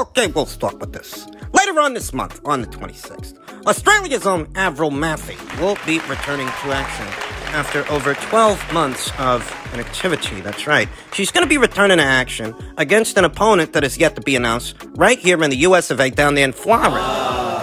Okay, we'll start with this. Later on this month, on the 26th, Australia's own Avril Mathie will be returning to action after over 12 months of inactivity. That's right. She's going to be returning to action against an opponent that is yet to be announced right here in the US of A down there in Florida.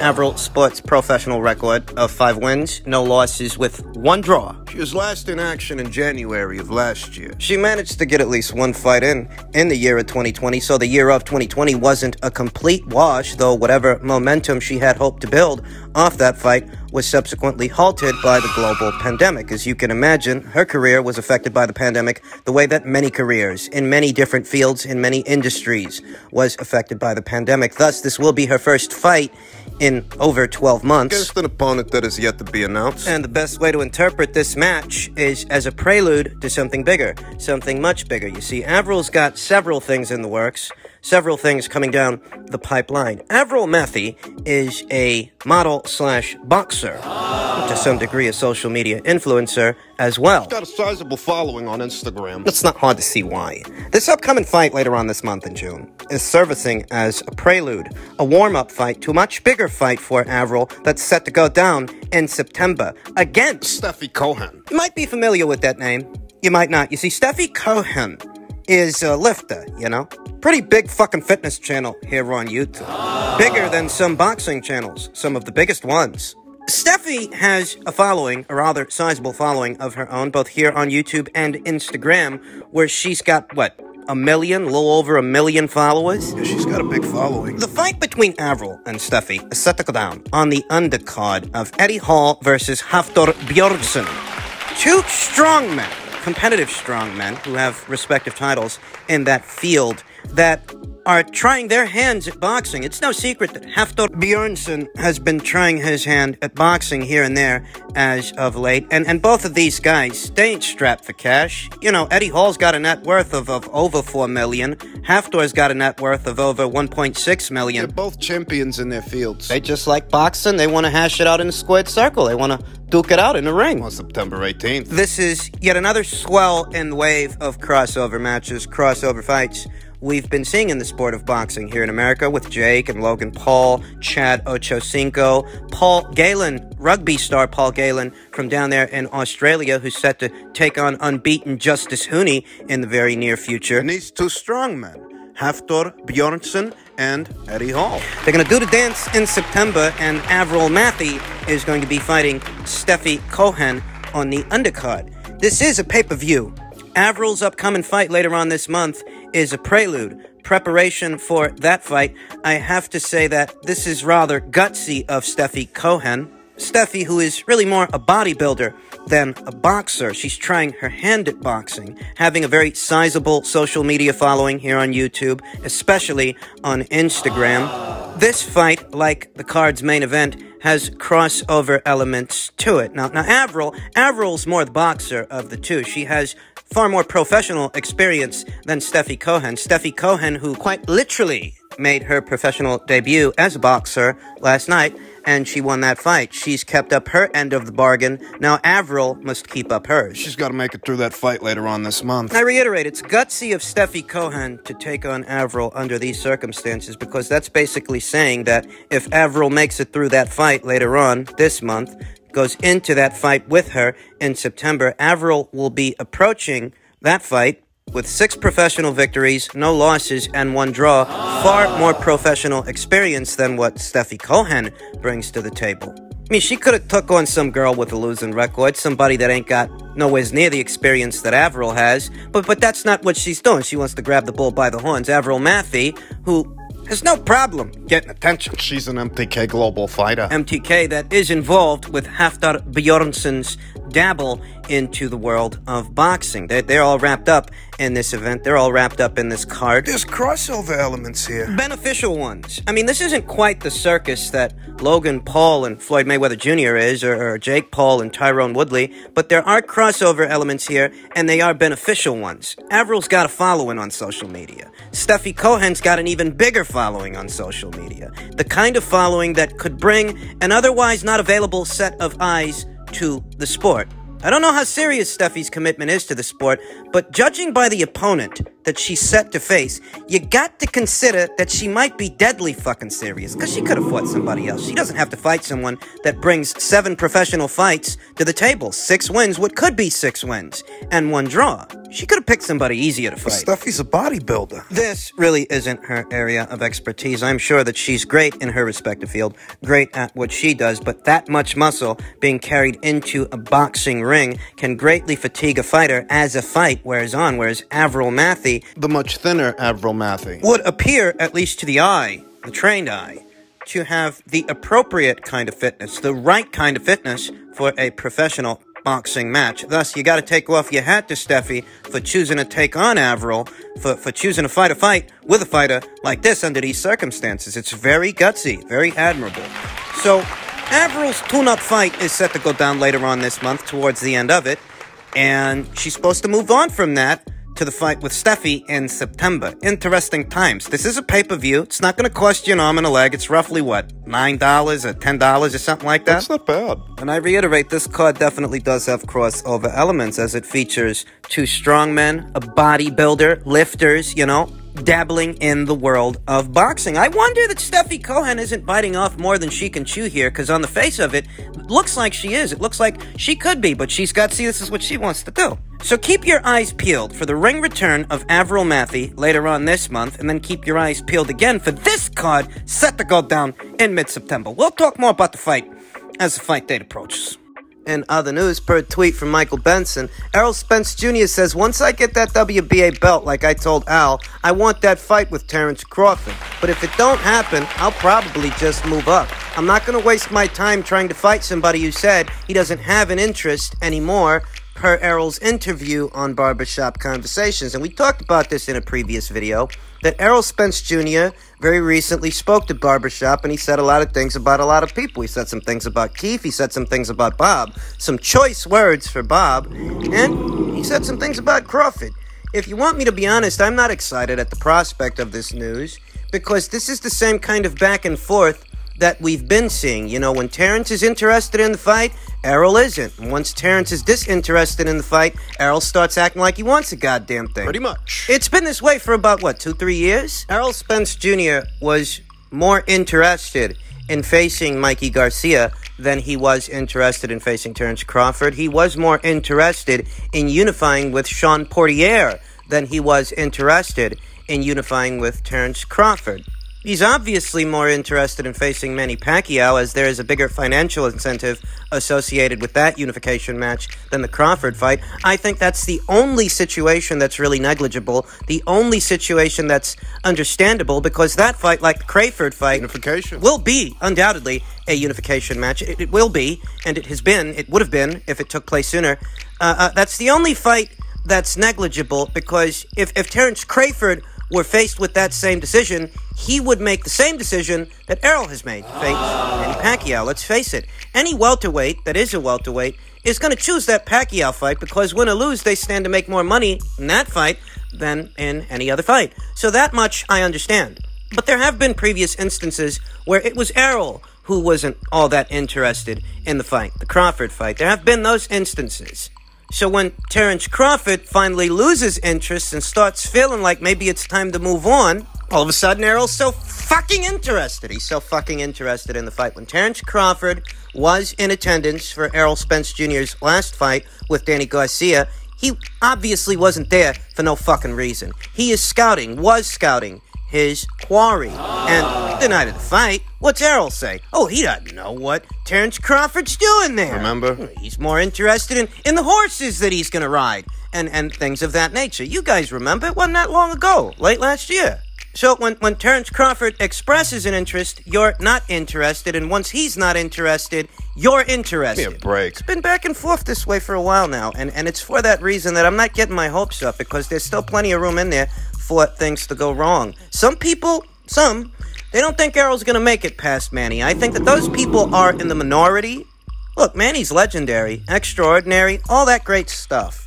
Avril sports professional record of 5 wins, no losses with 1 draw. She was last in action in January of last year. She managed to get at least 1 fight in the year of 2020, so the year of 2020 wasn't a complete wash, though whatever momentum she had hoped to build off that fight was subsequently halted by the global pandemic. As you can imagine, her career was affected by the pandemic the way that many careers in many different fields, in many industries, was affected by the pandemic. Thus, this will be her first fight in over 12 months. Against an opponent that is yet to be announced. And the best way to interpret this match is as a prelude to something bigger, something much bigger. You see, Avril's got several things in the works, several things coming down the pipeline. Avril Mathie is a model/boxer, to some degree a social media influencer as well. She's got a sizable following on Instagram. It's not hard to see why. This upcoming fight later on this month in June is servicing as a prelude, a warm-up fight to a much bigger fight for Avril that's set to go down in September against Steffi Cohen. You might be familiar with that name. You might not. You see, Steffi Cohen is a lifter, you know? Pretty big fucking fitness channel here on YouTube. Bigger than some boxing channels, some of the biggest ones. Steffi has a following, a rather sizable following of her own, both here on YouTube and Instagram, where she's got, what, 1 million, a little over 1 million followers? Yeah, she's got a big following. The fight between Avril and Steffi is set to go down on the undercard of Eddie Hall versus Hafthor Bjornsson. 2 strongmen, competitive strongmen, who have respective titles in that field, that are trying their hands at boxing. It's no secret that Hafthor Bjornsson has been trying his hand at boxing here and there as of late. And both of these guys, they ain't strapped for cash. You know, Eddie Hall's got a net worth of over 4 million. Hafthor's got a net worth of over 1.6 million. They're both champions in their fields. They just like boxing. They want to hash it out in a squared circle. They want to duke it out in the ring. On September 18th. This is yet another swell and wave of crossover matches, crossover fights we've been seeing in the sport of boxing here in America with Jake and Logan Paul, Chad Ochocinco, Paul Galen, rugby star Paul Galen from down there in Australia, who's set to take on unbeaten Justice Hooney in the very near future. And these 2 strongmen, Hafthor Bjornsson and Eddie Hall. They're going to do the dance in September, and Avril Mathie is going to be fighting Steffi Cohen on the undercard. This is a pay-per-view. Avril's upcoming fight later on this month is a prelude, preparation for that fight. I have to say that this is rather gutsy of Steffi Cohen. Steffi, who is really more a bodybuilder than a boxer. She's trying her hand at boxing, having a very sizable social media following here on YouTube, especially on Instagram. This fight, like the card's main event, has crossover elements to it. Now Avril's more the boxer of the 2. She has far more professional experience than Steffi Cohen. Steffi Cohen, who quite literally made her professional debut as a boxer last night, and she won that fight. She's kept up her end of the bargain. Now Avril must keep up hers. She's got to make it through that fight later on this month. I reiterate, it's gutsy of Steffi Cohen to take on Avril under these circumstances, because that's basically saying that if Avril makes it through that fight later on this month, goes into that fight with her in September, Avril will be approaching that fight with 6 professional victories, no losses, and 1 draw. Far more professional experience than what Steffi Cohen brings to the table. I mean, she could have took on some girl with a losing record, somebody that ain't got nowhere near the experience that Avril has, but that's not what she's doing. She wants to grab the bull by the horns. Avril Mathie, who has no problem getting attention. She's an MTK global fighter. MTK that is involved with Hafthor Bjornsson's dabble into the world of boxing. They're all wrapped up in this event. They're all wrapped up in this card. There's crossover elements here. Beneficial ones. I mean, this isn't quite the circus that Logan Paul and Floyd Mayweather Jr. is, or Jake Paul and Tyrone Woodley, but there are crossover elements here, and they are beneficial ones. Avril's got a following on social media. Steffi Cohen's got an even bigger following on social media. The kind of following that could bring an otherwise not available set of eyes to the sport. I don't know how serious Steffi's commitment is to the sport, but judging by the opponent that she's set to face, you got to consider that she might be deadly fucking serious, because she could have fought somebody else. She doesn't have to fight someone that brings 7 professional fights to the table. 6 wins, what could be 6 wins, and 1 draw. She could have picked somebody easier to fight. Steffi's a bodybuilder. This really isn't her area of expertise. I'm sure that she's great in her respective field, great at what she does, but that much muscle being carried into a boxing ring can greatly fatigue a fighter as a fight wears on, whereas Avril Mathie, The much thinner Avril Mathie, would appear, at least to the eye, the trained eye, to have the appropriate kind of fitness, the right kind of fitness for a professional boxing match. Thus, you got to take off your hat to Steffi for choosing to take on Avril, for choosing to fight a fight with a fighter like this under these circumstances. It's very gutsy, very admirable. So, Avril's tune-up fight is set to go down later on this month, towards the end of it, and she's supposed to move on from that to the fight with Steffi in September. Interesting times. This is a pay-per-view. It's not going to cost you an arm and a leg. It's roughly, what, $9 or $10 or something like that? That's not bad. And I reiterate, this card definitely does have crossover elements, as it features 2 strongmen, a bodybuilder, lifters, you know, dabbling in the world of boxing. I wonder that Steffi Cohen isn't biting off more than she can chew here, because on the face of it, looks like she is. It looks like she could be, but she's got, see, this is what she wants to do. So keep your eyes peeled for the ring return of Avril Mathie later on this month, and then keep your eyes peeled again for this card set to go down in mid-September. We'll talk more about the fight as the fight date approaches. In other news, per tweet from Michael Benson, Errol Spence Jr. says, once I get that WBA belt, like I told Al, I want that fight with Terrence Crawford. But if it don't happen, I'll probably just move up. I'm not going to waste my time trying to fight somebody who said he doesn't have an interest anymore, per Errol's interview on Barbershop Conversations. And we talked about this in a previous video, that Errol Spence Jr. very recently spoke to Barbershop, and he said a lot of things about a lot of people. He said some things about Keith, he said some things about Bob, some choice words for Bob, and he said some things about Crawford. If you want me to be honest, I'm not excited at the prospect of this news, because this is the same kind of back and forth that we've been seeing. You know, when Terrence is interested in the fight, Errol isn't. And once Terrence is disinterested in the fight, Errol starts acting like he wants a goddamn thing. Pretty much. It's been this way for about, what, 2-3 years? Errol Spence Jr. was more interested in facing Mikey Garcia than he was interested in facing Terrence Crawford. He was more interested in unifying with Sean Portier than he was interested in unifying with Terrence Crawford. He's obviously more interested in facing Manny Pacquiao, as there is a bigger financial incentive associated with that unification match than the Crawford fight. I think that's the only situation that's really negligible, the only situation that's understandable, because that fight, like the Crawford fight, Unification. will be undoubtedly a unification match. It will be, and it has been, it would have been if it took place sooner. That's the only fight that's negligible, because if Terrence Crawford were faced with that same decision, he would make the same decision that Errol has made to face Manny Pacquiao. Let's face it, any welterweight that is a welterweight is going to choose that Pacquiao fight, because win or lose, they stand to make more money in that fight than in any other fight. So that much I understand. But there have been previous instances where it was Errol who wasn't all that interested in the fight, the Crawford fight. There have been those instances. So when Terrence Crawford finally loses interest and starts feeling like maybe it's time to move on, all of a sudden Errol's so fucking interested. He's so fucking interested in the fight. When Terrence Crawford was in attendance for Errol Spence Jr.'s last fight with Danny Garcia, he obviously wasn't there for no fucking reason. He is scouting, was scouting his quarry. And the night of the fight, what's Errol say? Oh, he doesn't know what Terrence Crawford's doing there. Remember? He's more interested in the horses that he's going to ride and things of that nature. You guys remember? It wasn't that long ago, late last year. So when Terrence Crawford expresses an interest, you're not interested. And once he's not interested, you're interested. Give me a break. It's been back and forth this way for a while now. And it's for that reason that I'm not getting my hopes up, because there's still plenty of room in there for things to go wrong. Some people, they don't think Errol's going to make it past Manny. I think that those people are in the minority. Look, Manny's legendary, extraordinary, all that great stuff.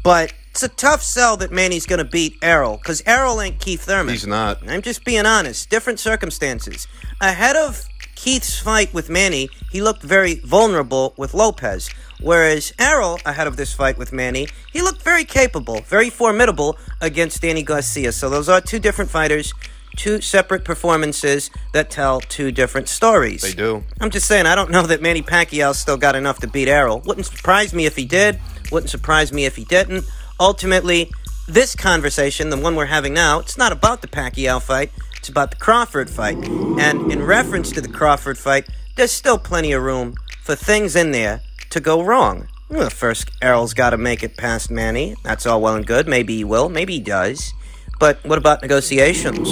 But it's a tough sell that Manny's going to beat Errol, because Errol ain't Keith Thurman. He's not. I'm just being honest. Different circumstances. Ahead of Keith's fight with Manny, he looked very vulnerable with Lopez. Whereas Errol, ahead of this fight with Manny, he looked very capable, very formidable against Danny Garcia. So those are two different fighters, two separate performances that tell two different stories. They do. I'm just saying, I don't know that Manny Pacquiao still got enough to beat Errol. Wouldn't surprise me if he did. Wouldn't surprise me if he didn't. Ultimately, this conversation, the one we're having now, it's not about the Pacquiao fight. It's about the Crawford fight. And in reference to the Crawford fight, there's still plenty of room for things in there to go wrong. Well, first, Errol's got to make it past Manny. That's all well and good. Maybe he will. Maybe he does. But what about negotiations?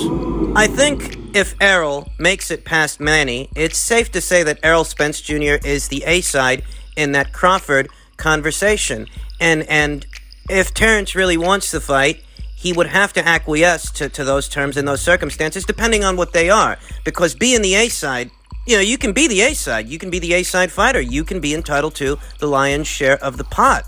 I think if Errol makes it past Manny, it's safe to say that Errol Spence Jr. is the A-side in that Crawford conversation. And if Terrence really wants the fight, he would have to acquiesce to those terms and those circumstances, depending on what they are. Because being the A-side, you can be the A-side. You can be the A-side fighter. You can be entitled to the lion's share of the pot.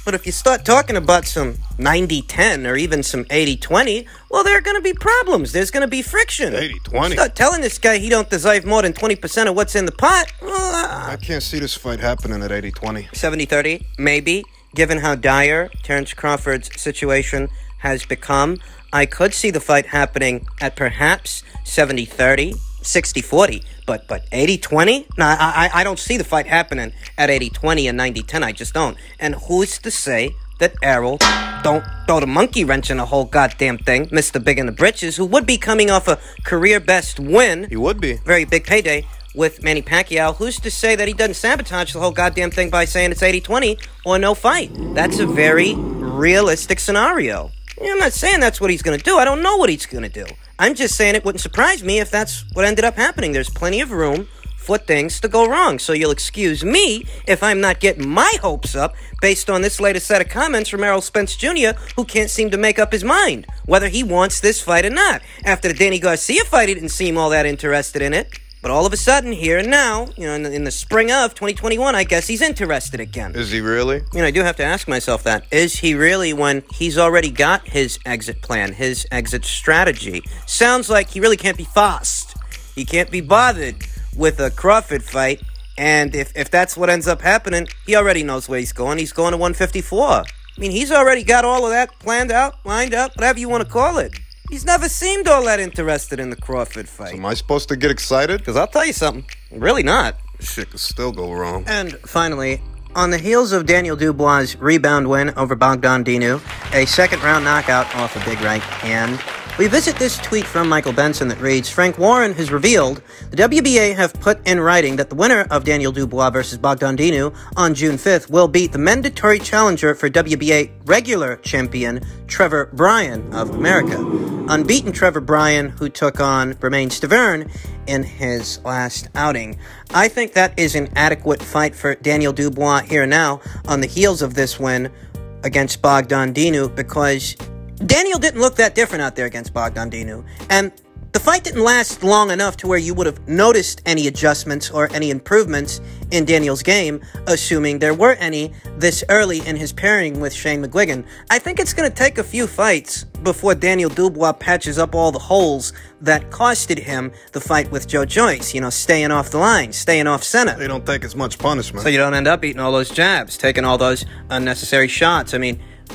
But if you start talking about some 90-10 or even some 80-20, well, there are going to be problems. There's going to be friction. 80-20? Start telling this guy he don't deserve more than 20% of what's in the pot. I can't see this fight happening at 80-20. 70-30, maybe. Given how dire Terrence Crawford's situation has become, I could see the fight happening at perhaps 70-30. 60-40, but 80-20? No, I don't see the fight happening at 80-20 and 90-10. I just don't. And who's to say that Errol don't throw the monkey wrench in the whole goddamn thing, Mr. Big in the Britches, who would be coming off a career-best win. He would be. Very big payday with Manny Pacquiao. Who's to say that he doesn't sabotage the whole goddamn thing by saying it's 80-20 or no fight? That's a very realistic scenario. I'm not saying that's what he's going to do. I don't know what he's going to do. I'm just saying it wouldn't surprise me if that's what ended up happening. There's plenty of room for things to go wrong. So you'll excuse me if I'm not getting my hopes up based on this latest set of comments from Errol Spence Jr., who can't seem to make up his mind whether he wants this fight or not. After the Danny Garcia fight, he didn't seem all that interested in it. But all of a sudden, here and now, in the spring of 2021, I guess he's interested again. Is he really? I do have to ask myself that. Is he really, when he's already got his exit plan, his exit strategy? Sounds like he really can't be fast. He can't be bothered with a Crawford fight. And if that's what ends up happening, he already knows where he's going. He's going to 154. He's already got all of that planned out, lined up, whatever you want to call it. He's never seemed all that interested in the Crawford fight. So am I supposed to get excited? Because I'll tell you something, really not. Shit could still go wrong. And finally, on the heels of Daniel Dubois' rebound win over Bogdan Dinu, a second-round knockout off a big right hand, we visit this tweet from Michael Benson that reads, Frank Warren has revealed the WBA have put in writing that the winner of Daniel Dubois versus Bogdan Dinu on June 5th will beat the mandatory challenger for WBA regular champion Trevor Bryan of America. Unbeaten Trevor Bryan, who took on Bryan Stavern in his last outing. I think that is an adequate fight for Daniel Dubois here now on the heels of this win against Bogdan Dinu, because Daniel didn't look that different out there against Bogdan Dinu, and the fight didn't last long enough to where you would have noticed any adjustments or any improvements in Daniel's game, assuming there were any this early in his pairing with Shane McGuigan. I think it's going to take a few fights before Daniel Dubois patches up all the holes that costed him the fight with Joe Joyce, staying off the line, staying off center. They don't take as much punishment. So you don't end up eating all those jabs, taking all those unnecessary shots.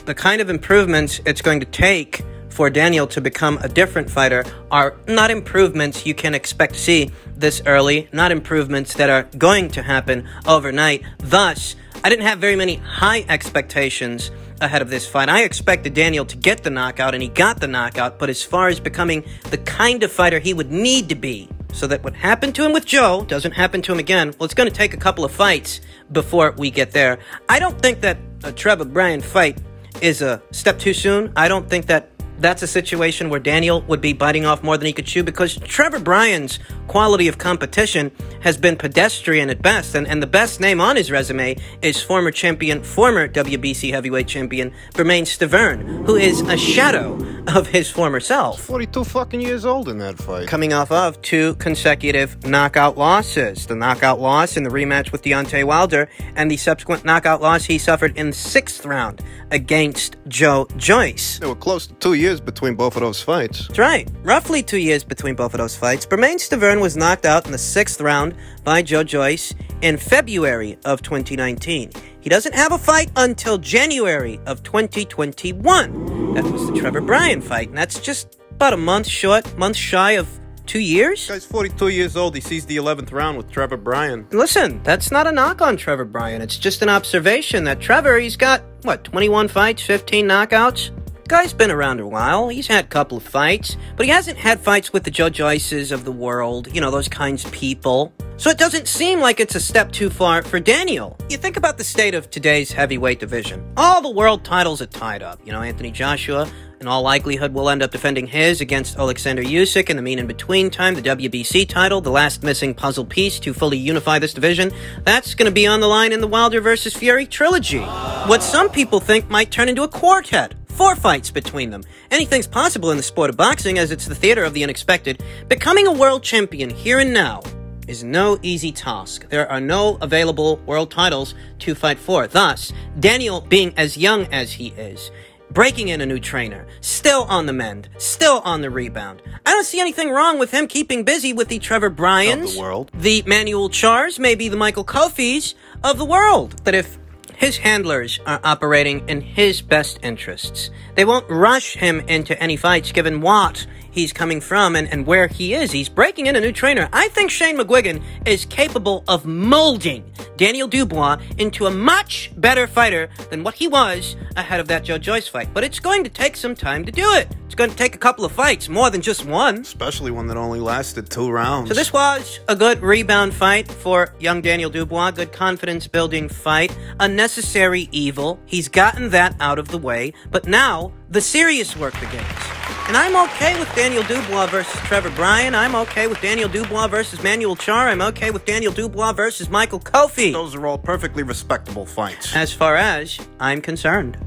The kind of improvements it's going to take for Daniel to become a different fighter are not improvements you can expect to see this early, not improvements that are going to happen overnight. Thus, I didn't have very many high expectations ahead of this fight. I expected Daniel to get the knockout, and he got the knockout, but as far as becoming the kind of fighter he would need to be, so that what happened to him with Joe doesn't happen to him again, well, it's going to take a couple of fights before we get there. I don't think that a Trevor Bryan fight is a step too soon. I don't think that that's a situation where Daniel would be biting off more than he could chew, because Trevor Bryan's quality of competition has been pedestrian at best, and the best name on his resume is former WBC heavyweight champion Bryan Stavern, who is a shadow of his former self. 42 fucking years old in that fight. Coming off of 2 consecutive knockout losses. The knockout loss in the rematch with Deontay Wilder, and the subsequent knockout loss he suffered in the 6th round against Joe Joyce. They were close to 2 years years between both of those fights. That's right. Roughly 2 years between both of those fights. Bermane Stiverne was knocked out in the 6th round by Joe Joyce in February of 2019. He doesn't have a fight until January of 2021. That was the Trevor Bryan fight, and that's just about a month shy of 2 years? Guy's 42 years old. He sees the 11th round with Trevor Bryan. Listen, that's not a knock on Trevor Bryan. It's just an observation that Trevor, he's got, 21 fights, 15 knockouts? Guy's been around a while. He's had a couple of fights, but he hasn't had fights with the Joe Joyces of the world, those kinds of people. So it doesn't seem like it's a step too far for Daniel. You think about the state of today's heavyweight division. All the world titles are tied up. Anthony Joshua, in all likelihood, will end up defending his against Alexander Usyk in the in-between time. The WBC title, the last missing puzzle piece to fully unify this division, that's going to be on the line in the Wilder versus Fury trilogy. What some people think might turn into a quartet. 4 fights between them. Anything's possible in the sport of boxing, as it's the theater of the unexpected. Becoming a world champion here and now is no easy task. There are no available world titles to fight for. Thus, Daniel, being as young as he is, breaking in a new trainer, still on the mend, still on the rebound. I don't see anything wrong with him keeping busy with the Trevor Bryans, of the world, the Manuel Chars, maybe the Michael Kofis of the world. But if his handlers are operating in his best interests, they won't rush him into any fights given what he's coming from and where he is. He's breaking in a new trainer. I think Shane McGuigan is capable of molding Daniel Dubois into a much better fighter than what he was ahead of that Joe Joyce fight. But it's going to take some time to do it. It's going to take a couple of fights, more than just one. Especially one that only lasted 2 rounds. So this was a good rebound fight for young Daniel Dubois. Good confidence-building fight. A necessary evil. He's gotten that out of the way. But now, the serious work begins. And I'm okay with Daniel Dubois versus Trevor Bryan. I'm okay with Daniel Dubois versus Manuel Char. I'm okay with Daniel Dubois versus Michael Kofi. Those are all perfectly respectable fights. As far as I'm concerned.